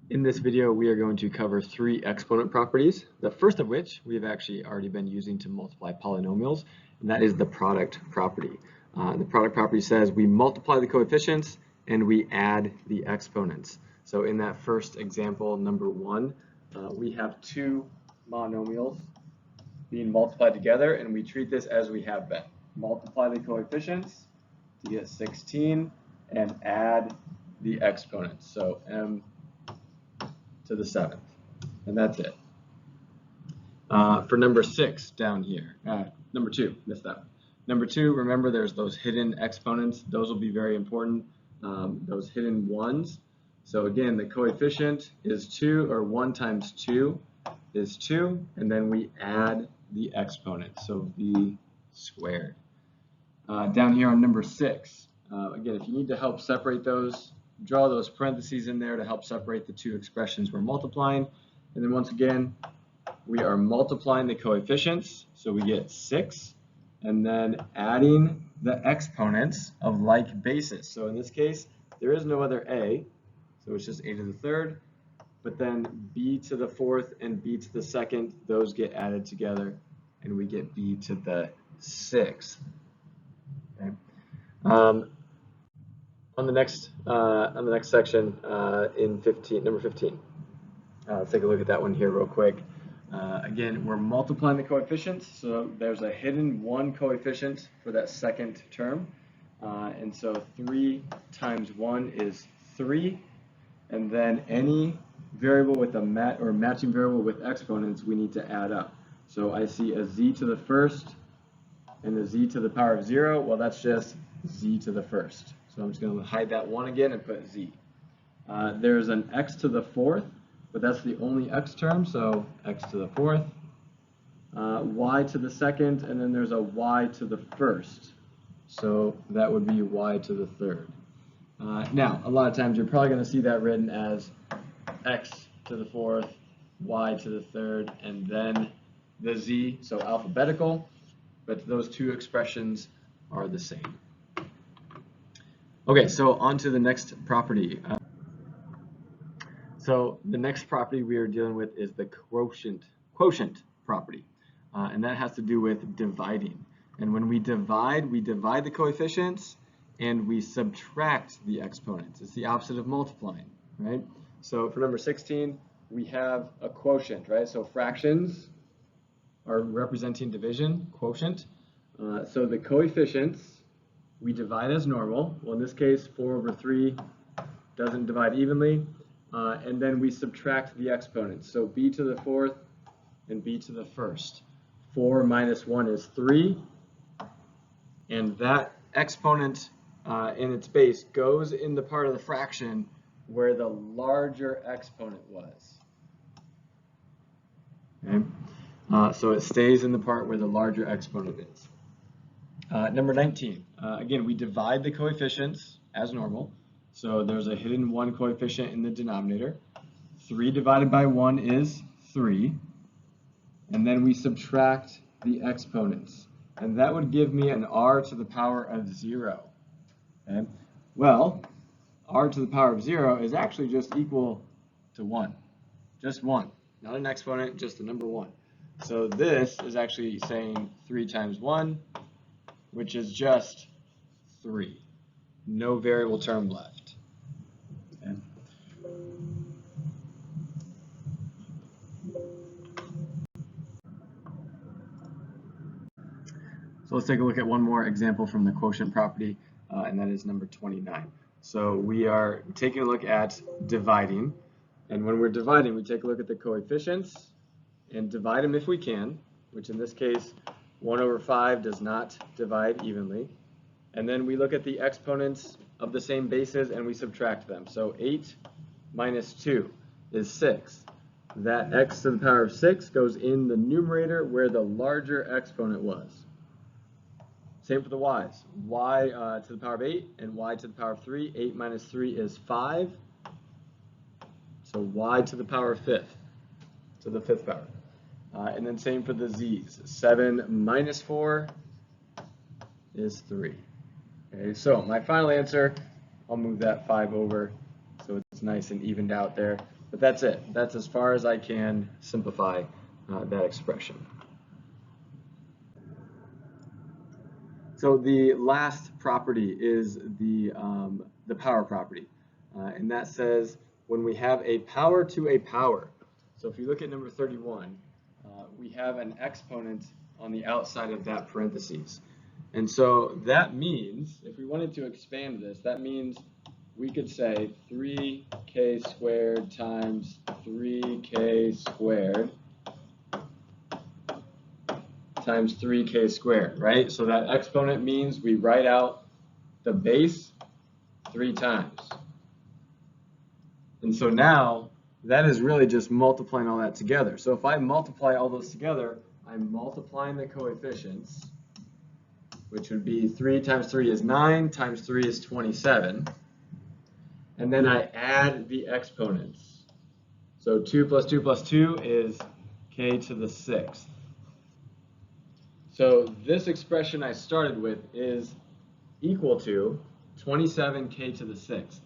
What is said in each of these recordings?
In this video, we are going to cover three exponent properties, the first of which we have actually already been using to multiply polynomials, and that is the product property. The product property says we multiply the coefficients and we add the exponents. So in that first example, number 1, we have two monomials being multiplied together, and we treat this as we have been. Multiply the coefficients to get 16 and add the exponents. So m to the 7th, and that's it. For number 6 down here, number 2, missed that. Number 2, remember there's those hidden exponents. Those will be very important, those hidden ones. So again, the coefficient is 2, or 1 times 2 is 2, and then we add the exponent, so v squared. Down here on number 6, again, if you need to help separate those, draw those parentheses in there to help separate the two expressions we're multiplying. And then once again, we are multiplying the coefficients, so we get 6, and then adding the exponents of like basis. So in this case, there is no other a, so it's just a to the third, but then b to the fourth and b to the second, those get added together, and we get b to the sixth. Okay. On the next section, in number 15, let's take a look at that one here real quick. Again, we're multiplying the coefficients, so there's a hidden 1 coefficient for that second term, and so 3 times 1 is 3, and then any variable with a matching variable with exponents we need to add up. So I see a z to the first and a z to the power of 0. Well, that's just z to the first. So I'm just going to hide that 1 again and put z. There's an x to the fourth, but that's the only x term, so x to the fourth. Y to the second, and then there's a y to the first. So that would be y to the third. Now, a lot of times you're probably going to see that written as x to the fourth, y to the third, and then the z, so alphabetical, but those two expressions are the same. Okay, so on to the next property. So the next property we are dealing with is the quotient property, and that has to do with dividing. And when we divide the coefficients and we subtract the exponents. It's the opposite of multiplying, right? So for number 16, we have a quotient, right? So fractions are representing division, quotient. So the coefficients we divide as normal. Well, in this case, 4 over 3 doesn't divide evenly. And then we subtract the exponents. So b to the fourth and b to the first. 4 minus 1 is 3. And that exponent in its base goes in the part of the fraction where the larger exponent was. Okay? So it stays in the part where the larger exponent is. Number 19, again, we divide the coefficients as normal. So there's a hidden 1 coefficient in the denominator. 3 divided by 1 is 3. And then we subtract the exponents. And that would give me an r to the power of 0. Okay? Well, r to the power of 0 is actually just equal to 1. Just 1. Not an exponent, just the number 1. So this is actually saying 3 times 1, which is just 3. No variable term left. Okay. So let's take a look at one more example from the quotient property, and that is number 29. So we are taking a look at dividing, and when we're dividing, we take a look at the coefficients and divide them if we can, which in this case, 1 over 5 does not divide evenly. And then we look at the exponents of the same bases and we subtract them. So 8 minus 2 is 6. That x to the power of 6 goes in the numerator where the larger exponent was. Same for the y's. Y to the power of 8 and y to the power of 3. 8 minus 3 is 5. So y to the power of 5th, to the 5th power. And then same for the z's. 7 minus 4 is 3. Okay, so my final answer, I'll move that 5 over. so it's nice and evened out there. But that's it. That's as far as I can simplify that expression. So the last property is the power property, and that says when we have a power to a power. So if you look at number 31, we have an exponent on the outside of that parentheses. And so that means, if we wanted to expand this, that means we could say 3k squared times 3k squared times 3k squared, right? So that exponent means we write out the base 3 times. And so now that is really just multiplying all that together. So if I multiply all those together, I'm multiplying the coefficients, which would be 3 times 3 is 9, times 3 is 27. And then I add the exponents. So 2 plus 2 plus 2 is k to the 6th. So this expression I started with is equal to 27k to the 6th.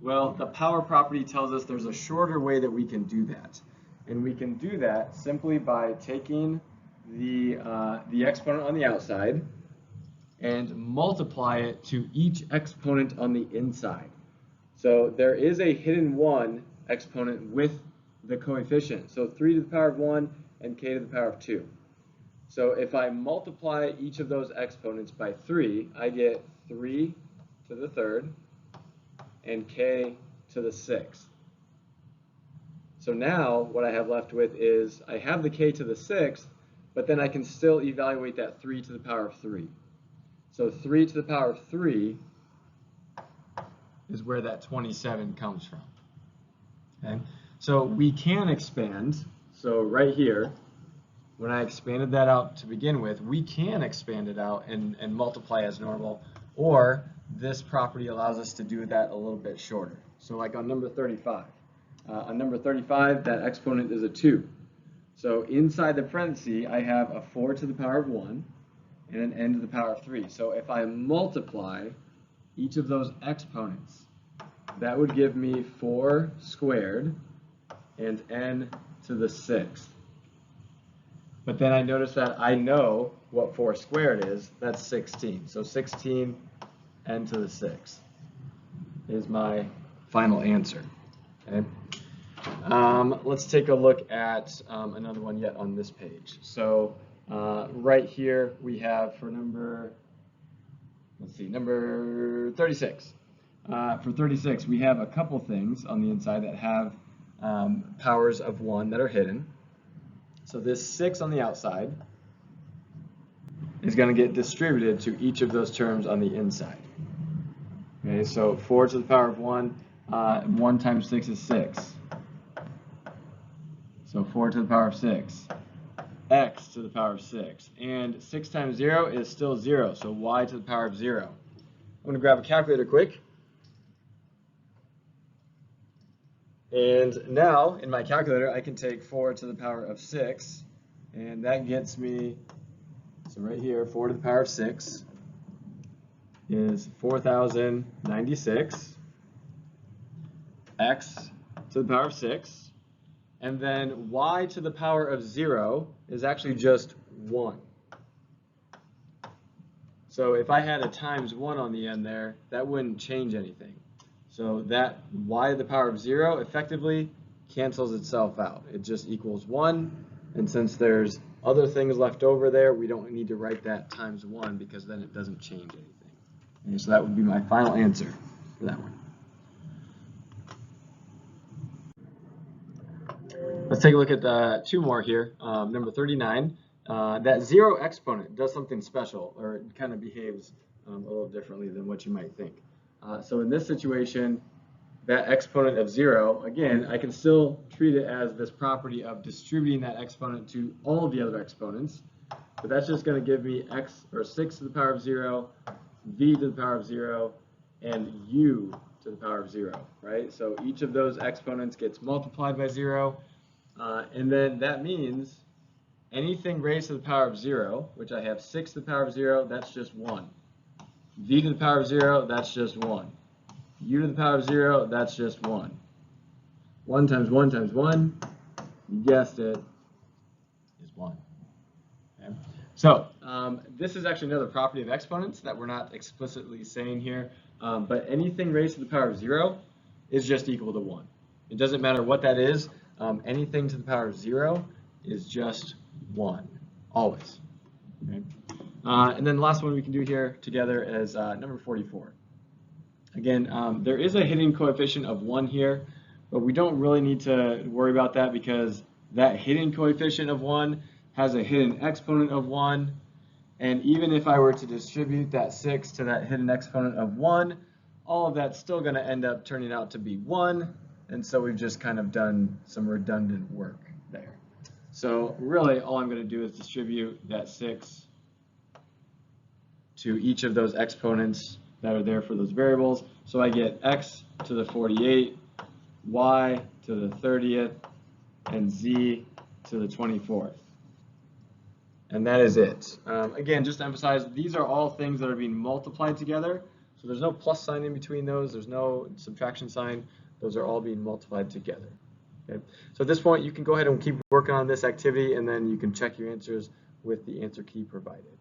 Well, the power property tells us there's a shorter way that we can do that. And we can do that simply by taking the exponent on the outside and multiply it to each exponent on the inside. So there is a hidden 1 exponent with the coefficient. So 3 to the power of 1 and k to the power of 2. So if I multiply each of those exponents by 3, I get 3 to the 3rd and k to the 6th. So now what I have left with is I have the k to the 6th, but then I can still evaluate that 3 to the power of 3. So 3 to the power of 3 is where that 27 comes from. Okay? So we can expand. So right here, when I expanded that out to begin with, we can expand it out and multiply as normal, or this property allows us to do that a little bit shorter. So like on number 35. On number 35, that exponent is a 2. So inside the parenthesis, I have a 4 to the power of 1 and an n to the power of 3. So if I multiply each of those exponents, that would give me 4 squared and n to the 6th. But then I notice that I know what 4 squared is. That's 16. So 16 n to the 6th is my final answer. Okay. Let's take a look at another one yet on this page. So right here we have for number 36. For 36, we have a couple things on the inside that have powers of 1 that are hidden. So this 6 on the outside is going to get distributed to each of those terms on the inside. Okay, so 4 to the power of 1, 1 times 6 is 6. So 4 to the power of 6, x to the power of 6. And 6 times 0 is still 0, so y to the power of 0. I'm going to grab a calculator quick. And now, in my calculator, I can take 4 to the power of 6, and that gets me, so right here, 4 to the power of 6 is 4,096, x to the power of 6, and then y to the power of 0 is actually just 1. So if I had a times 1 on the end there, that wouldn't change anything. So that y to the power of 0 effectively cancels itself out. It just equals 1, and since there's other things left over there, we don't need to write that times 1 because then it doesn't change anything. And so that would be my final answer for that one. Let's take a look at 2 more here. Number 39. That 0 exponent does something special, or it kind of behaves a little differently than what you might think. So in this situation, that exponent of 0, again, I can still treat it as this property of distributing that exponent to all of the other exponents, but that's just going to give me x, or 6 to the power of 0, v to the power of 0, and u to the power of 0, right? So each of those exponents gets multiplied by 0, and then that means anything raised to the power of 0, which I have 6 to the power of 0, that's just 1. V to the power of 0, that's just 1. u to the power of 0, that's just 1. 1 times 1 times 1, you guessed it, is 1. Okay? So this is actually another property of exponents that we're not explicitly saying here, but anything raised to the power of 0 is just equal to 1. It doesn't matter what that is. Anything to the power of 0 is just 1, always. Okay? And then the last one we can do here together is number 44. Again, there is a hidden coefficient of 1 here, but we don't really need to worry about that because that hidden coefficient of 1 has a hidden exponent of 1. And even if I were to distribute that 6 to that hidden exponent of 1, all of that's still going to end up turning out to be 1. And so we've just kind of done some redundant work there. So really, all I'm going to do is distribute that 6 to each of those exponents that are there for those variables. So I get x to the 48, y to the 30th, and z to the 24th. And that is it. Again, just to emphasize, these are all things that are being multiplied together. So there's no plus sign in between those. There's no subtraction sign. Those are all being multiplied together. Okay? So at this point, you can go ahead and keep working on this activity, and then you can check your answers with the answer key provided.